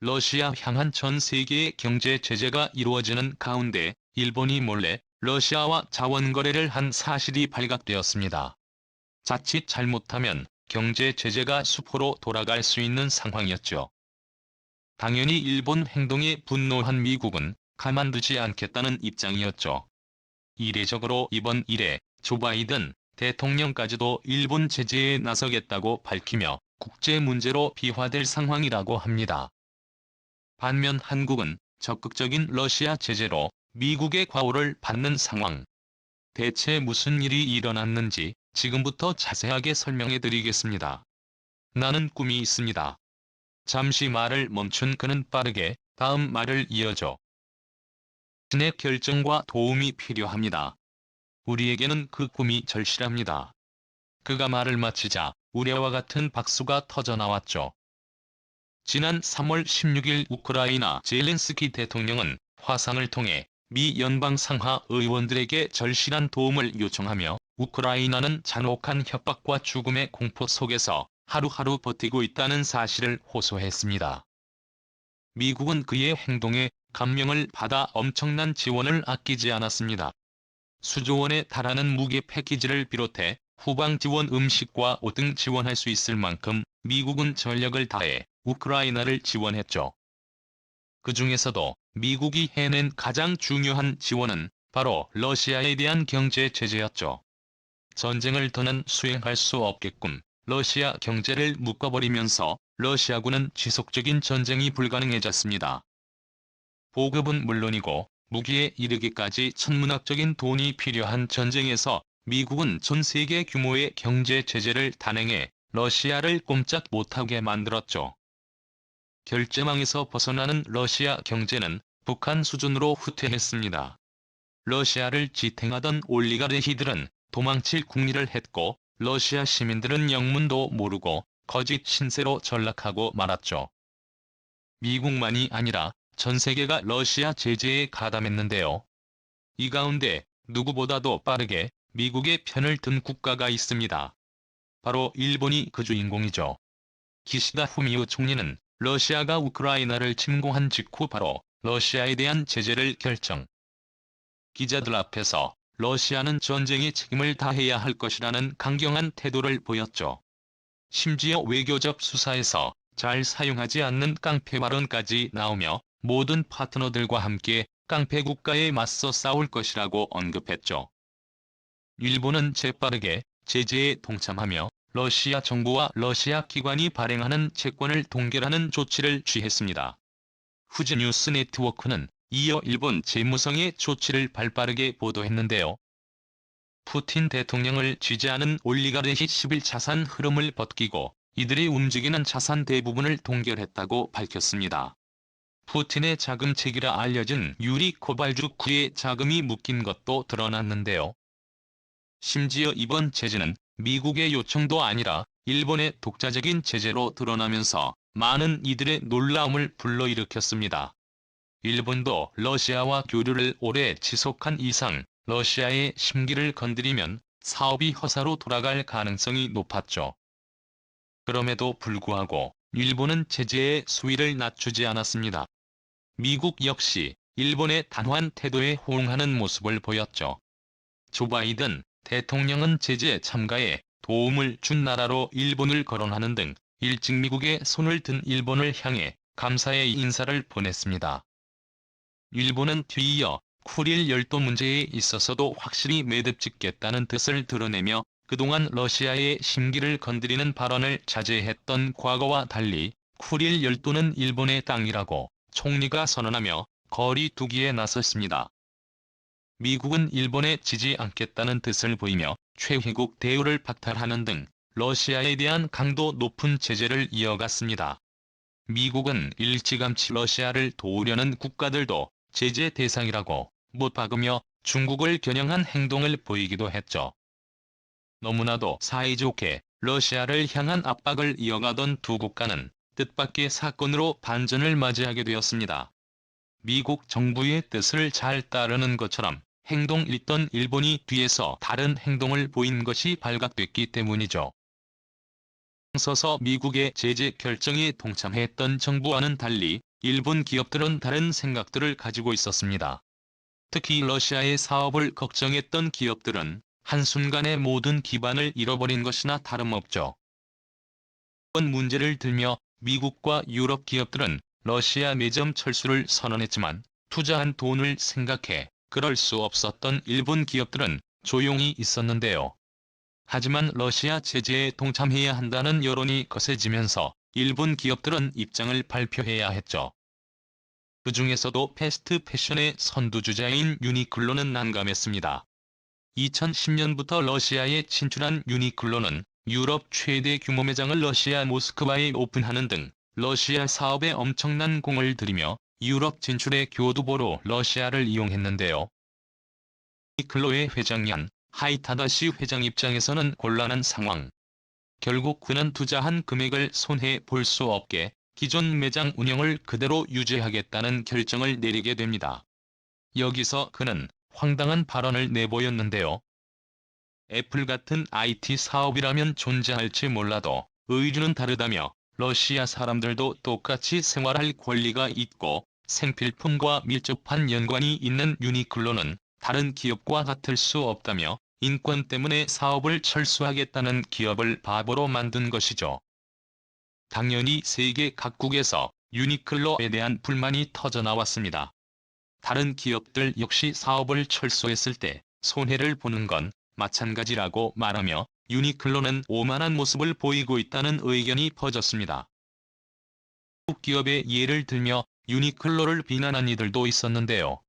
러시아 향한 전 세계의 경제 제재가 이루어지는 가운데 일본이 몰래 러시아와 자원 거래를 한 사실이 발각되었습니다. 자칫 잘못하면 경제 제재가 수포로 돌아갈 수 있는 상황이었죠. 당연히 일본 행동에 분노한 미국은 가만두지 않겠다는 입장이었죠. 이례적으로 이번 일에 조 바이든 대통령까지도 일본 제재에 나서겠다고 밝히며 국제 문제로 비화될 상황이라고 합니다. 반면 한국은 적극적인 러시아 제재로 미국의 과오를 받는 상황. 대체 무슨 일이 일어났는지 지금부터 자세하게 설명해 드리겠습니다. 나는 꿈이 있습니다. 잠시 말을 멈춘 그는 빠르게 다음 말을 이어줘. 신의 결정과 도움이 필요합니다. 우리에게는 그 꿈이 절실합니다. 그가 말을 마치자 우레와 같은 박수가 터져나왔죠. 지난 3월 16일 우크라이나 젤렌스키 대통령은 화상을 통해 미 연방 상하 의원들에게 절실한 도움을 요청하며 우크라이나는 잔혹한 협박과 죽음의 공포 속에서 하루하루 버티고 있다는 사실을 호소했습니다. 미국은 그의 행동에 감명을 받아 엄청난 지원을 아끼지 않았습니다. 수조 원에 달하는 무기 패키지를 비롯해 후방 지원 음식과 옷 등 지원할 수 있을 만큼 미국은 전력을 다해 우크라이나를 지원했죠. 그 중에서도 미국이 해낸 가장 중요한 지원은 바로 러시아에 대한 경제 제재였죠. 전쟁을 더는 수행할 수 없게끔 러시아 경제를 묶어버리면서 러시아군은 지속적인 전쟁이 불가능해졌습니다. 보급은 물론이고 무기에 이르기까지 천문학적인 돈이 필요한 전쟁에서 미국은 전 세계 규모의 경제 제재를 단행해 러시아를 꼼짝 못하게 만들었죠. 결제망에서 벗어나는 러시아 경제는 북한 수준으로 후퇴했습니다. 러시아를 지탱하던 올리가르히들은 도망칠 궁리를 했고 러시아 시민들은 영문도 모르고 거짓 신세로 전락하고 말았죠. 미국만이 아니라 전 세계가 러시아 제재에 가담했는데요. 이 가운데 누구보다도 빠르게 미국의 편을 든 국가가 있습니다. 바로 일본이 그 주인공이죠. 기시다 후미오 총리는 러시아가 우크라이나를 침공한 직후 바로 러시아에 대한 제재를 결정. 기자들 앞에서 러시아는 전쟁의 책임을 다해야 할 것이라는 강경한 태도를 보였죠. 심지어 외교적 수사에서 잘 사용하지 않는 깡패 발언까지 나오며 모든 파트너들과 함께 깡패 국가에 맞서 싸울 것이라고 언급했죠. 일본은 재빠르게 제재에 동참하며 러시아 정부와 러시아 기관이 발행하는 채권을 동결하는 조치를 취했습니다. 후지 뉴스 네트워크는 이어 일본 재무성의 조치를 발빠르게 보도했는데요. 푸틴 대통령을 지지하는 올리가르히 10일 자산 흐름을 벗기고 이들이 움직이는 자산 대부분을 동결했다고 밝혔습니다. 푸틴의 자금책이라 알려진 유리 코발주크의 자금이 묶인 것도 드러났는데요. 심지어 이번 제재는 미국의 요청도 아니라 일본의 독자적인 제재로 드러나면서 많은 이들의 놀라움을 불러일으켰습니다. 일본도 러시아와 교류를 오래 지속한 이상 러시아의 심기를 건드리면 사업이 허사로 돌아갈 가능성이 높았죠. 그럼에도 불구하고 일본은 제재의 수위를 낮추지 않았습니다. 미국 역시 일본의 단호한 태도에 호응하는 모습을 보였죠. 조 바이든 대통령은 제재 참가에 도움을 준 나라로 일본을 거론하는 등 일찍 미국의 손을 든 일본을 향해 감사의 인사를 보냈습니다. 일본은 뒤이어 쿠릴 열도 문제에 있어서도 확실히 매듭 짓겠다는 뜻을 드러내며 그동안 러시아의 심기를 건드리는 발언을 자제했던 과거와 달리 쿠릴 열도는 일본의 땅이라고 총리가 선언하며 거리 두기에 나섰습니다. 미국은 일본에 지지 않겠다는 뜻을 보이며 최혜국 대우를 박탈하는 등 러시아에 대한 강도 높은 제재를 이어갔습니다. 미국은 일찌감치 러시아를 도우려는 국가들도 제재 대상이라고 못 박으며 중국을 겨냥한 행동을 보이기도 했죠. 너무나도 사이좋게 러시아를 향한 압박을 이어가던 두 국가는 뜻밖의 사건으로 반전을 맞이하게 되었습니다. 미국 정부의 뜻을 잘 따르는 것처럼 행동을 잇던 일본이 뒤에서 다른 행동을 보인 것이 발각됐기 때문이죠. 서서 미국의 제재 결정에 동참했던 정부와는 달리 일본 기업들은 다른 생각들을 가지고 있었습니다. 특히 러시아의 사업을 걱정했던 기업들은 한순간에 모든 기반을 잃어버린 것이나 다름없죠. 이번 문제를 들며 미국과 유럽 기업들은 러시아 매점 철수를 선언했지만 투자한 돈을 생각해 그럴 수 없었던 일본 기업들은 조용히 있었는데요. 하지만 러시아 제재에 동참해야 한다는 여론이 거세지면서 일본 기업들은 입장을 발표해야 했죠. 그 중에서도 패스트 패션의 선두주자인 유니클로는 난감했습니다. 2010년부터 러시아에 진출한 유니클로는 유럽 최대 규모 매장을 러시아 모스크바에 오픈하는 등 러시아 사업에 엄청난 공을 들이며 유럽 진출의 교두보로 러시아를 이용했는데요. 유니클로의 회장인 하이타다시 회장 입장에서는 곤란한 상황. 결국 그는 투자한 금액을 손해 볼 수 없게 기존 매장 운영을 그대로 유지하겠다는 결정을 내리게 됩니다. 여기서 그는 황당한 발언을 내보였는데요. 애플 같은 IT 사업이라면 존재할지 몰라도 의류는 다르다며 러시아 사람들도 똑같이 생활할 권리가 있고 생필품과 밀접한 연관이 있는 유니클로는 다른 기업과 같을 수 없다며 인권 때문에 사업을 철수하겠다는 기업을 바보로 만든 것이죠. 당연히 세계 각국에서 유니클로에 대한 불만이 터져나왔습니다. 다른 기업들 역시 사업을 철수했을 때 손해를 보는 건 마찬가지라고 말하며 유니클로는 오만한 모습을 보이고 있다는 의견이 퍼졌습니다. 한국 기업의 예를 들며 유니클로를 비난한 이들도 있었는데요.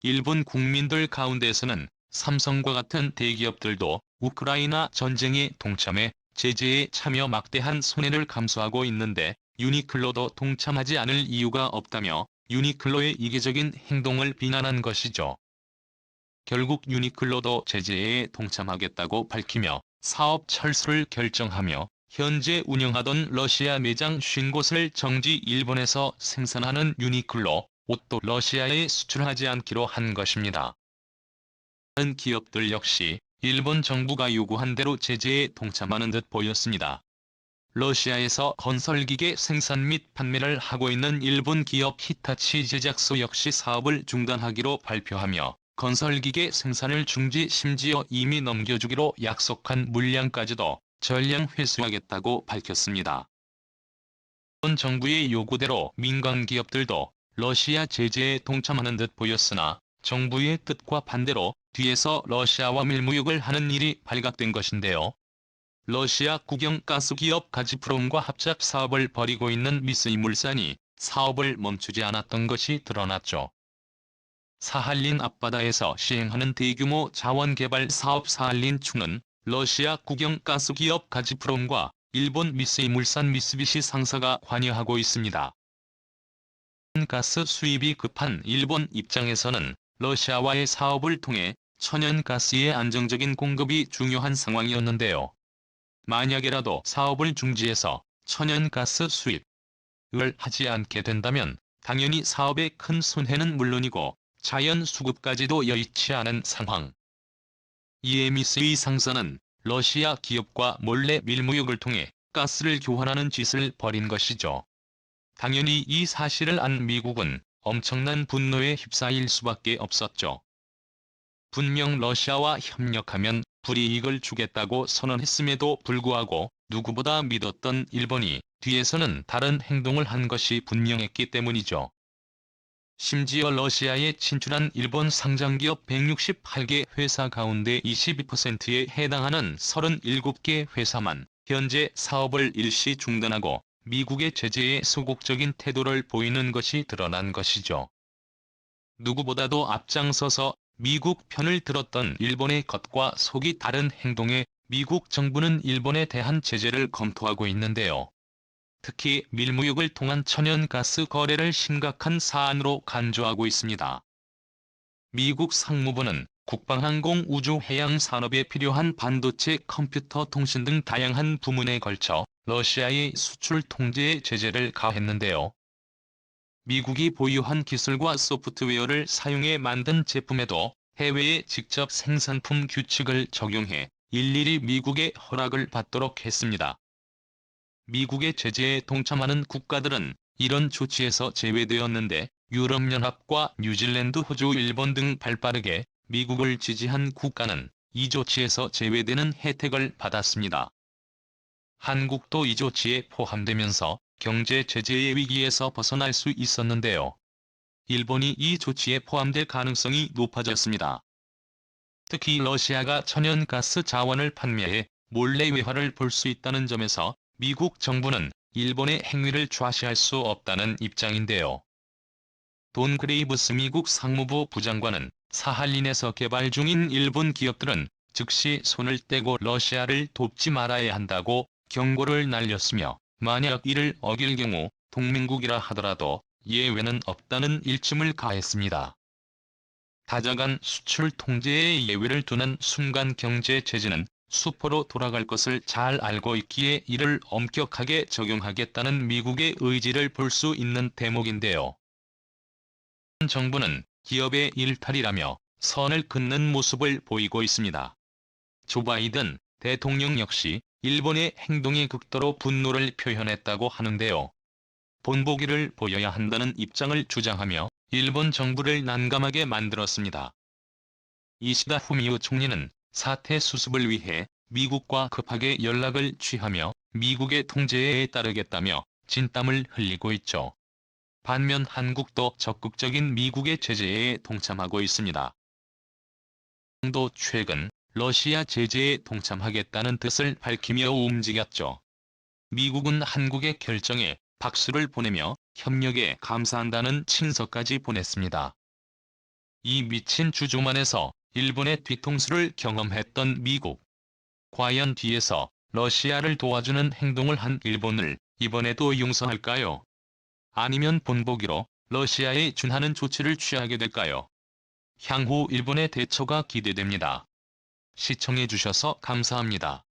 일본 국민들 가운데서는 삼성과 같은 대기업들도 우크라이나 전쟁에 동참해 제재에 참여 막대한 손해를 감수하고 있는데 유니클로도 동참하지 않을 이유가 없다며 유니클로의 이기적인 행동을 비난한 것이죠. 결국 유니클로도 제재에 동참하겠다고 밝히며 사업 철수를 결정하며 현재 운영하던 러시아 매장 50곳을 정지. 일본에서 생산하는 유니클로 옷도 러시아에 수출하지 않기로 한 것입니다. 다른 기업들 역시 일본 정부가 요구한 대로 제재에 동참하는 듯 보였습니다. 러시아에서 건설기계 생산 및 판매를 하고 있는 일본 기업 히타치 제작소 역시 사업을 중단하기로 발표하며 건설기계 생산을 중지, 심지어 이미 넘겨주기로 약속한 물량까지도 전량 회수하겠다고 밝혔습니다. 일본 정부의 요구대로 민간 기업들도 러시아 제재에 동참하는 듯 보였으나 정부의 뜻과 반대로 뒤에서 러시아와 밀무육을 하는 일이 발각된 것인데요. 러시아 국영 가스기업 가즈프롬과 합작 사업을 벌이고 있는 미쓰이물산이 사업을 멈추지 않았던 것이 드러났죠. 사할린 앞바다에서 시행하는 대규모 자원개발 사업 사할린축은 러시아 국영 가스기업 가즈프롬과 일본 미쓰이물산 미쓰비시 상사가 관여하고 있습니다. 가스 수입이 급한 일본 입장에서는 러시아와의 사업을 통해 천연가스의 안정적인 공급이 중요한 상황이었는데요. 만약에라도 사업을 중지해서 천연가스 수입을 하지 않게 된다면 당연히 사업의 큰 손해는 물론이고 자연 수급까지도 여의치 않은 상황. 이에 미쓰이 상사는 러시아 기업과 몰래 밀무육을 통해 가스를 교환하는 짓을 벌인 것이죠. 당연히 이 사실을 안 미국은 엄청난 분노에 휩싸일 수밖에 없었죠. 분명 러시아와 협력하면 불이익을 주겠다고 선언했음에도 불구하고 누구보다 믿었던 일본이 뒤에서는 다른 행동을 한 것이 분명했기 때문이죠. 심지어 러시아에 진출한 일본 상장기업 168개 회사 가운데 22%에 해당하는 37개 회사만 현재 사업을 일시 중단하고 미국의 제재에 소극적인 태도를 보이는 것이 드러난 것이죠. 누구보다도 앞장서서 미국 편을 들었던 일본의 겉과 속이 다른 행동에 미국 정부는 일본에 대한 제재를 검토하고 있는데요. 특히 밀무육을 통한 천연가스 거래를 심각한 사안으로 간주하고 있습니다. 미국 상무부는 국방항공 우주해양 산업에 필요한 반도체, 컴퓨터, 통신 등 다양한 부문에 걸쳐 러시아의 수출 통제에 제재를 가했는데요. 미국이 보유한 기술과 소프트웨어를 사용해 만든 제품에도 해외에 직접 생산품 규칙을 적용해 일일이 미국의 허락을 받도록 했습니다. 미국의 제재에 동참하는 국가들은 이런 조치에서 제외되었는데 유럽연합과 뉴질랜드, 호주, 일본 등 발빠르게 미국을 지지한 국가는 이 조치에서 제외되는 혜택을 받았습니다. 한국도 이 조치에 포함되면서 경제 제재의 위기에서 벗어날 수 있었는데요. 일본이 이 조치에 포함될 가능성이 높아졌습니다. 특히 러시아가 천연가스 자원을 판매해 몰래 외화를 볼 수 있다는 점에서 미국 정부는 일본의 행위를 좌시할 수 없다는 입장인데요. 돈 그레이브스 미국 상무부 부장관은 사할린에서 개발 중인 일본 기업들은 즉시 손을 떼고 러시아를 돕지 말아야 한다고 경고를 날렸으며, 만약 이를 어길 경우 동맹국이라 하더라도 예외는 없다는 일침을 가했습니다. 다자간 수출 통제에 예외를 두는 순간 경제 제재는 수포로 돌아갈 것을 잘 알고 있기에 이를 엄격하게 적용하겠다는 미국의 의지를 볼 수 있는 대목인데요. 정부는 기업의 일탈이라며 선을 긋는 모습을 보이고 있습니다. 조 바이든 대통령 역시 일본의 행동에 극도로 분노를 표현했다고 하는데요. 본보기를 보여야 한다는 입장을 주장하며 일본 정부를 난감하게 만들었습니다. 이시다 후미오 총리는 사태 수습을 위해 미국과 급하게 연락을 취하며 미국의 통제에 따르겠다며 진땀을 흘리고 있죠. 반면 한국도 적극적인 미국의 제재에 동참하고 있습니다. 도 최근 러시아 제재에 동참하겠다는 뜻을 밝히며 움직였죠. 미국은 한국의 결정에 박수를 보내며 협력에 감사한다는 친서까지 보냈습니다. 이 미친 주조만에서 일본의 뒤통수를 경험했던 미국. 과연 뒤에서 러시아를 도와주는 행동을 한 일본을 이번에도 용서할까요? 아니면 본보기로 러시아에 준하는 조치를 취하게 될까요? 향후 일본의 대처가 기대됩니다. 시청해주셔서 감사합니다.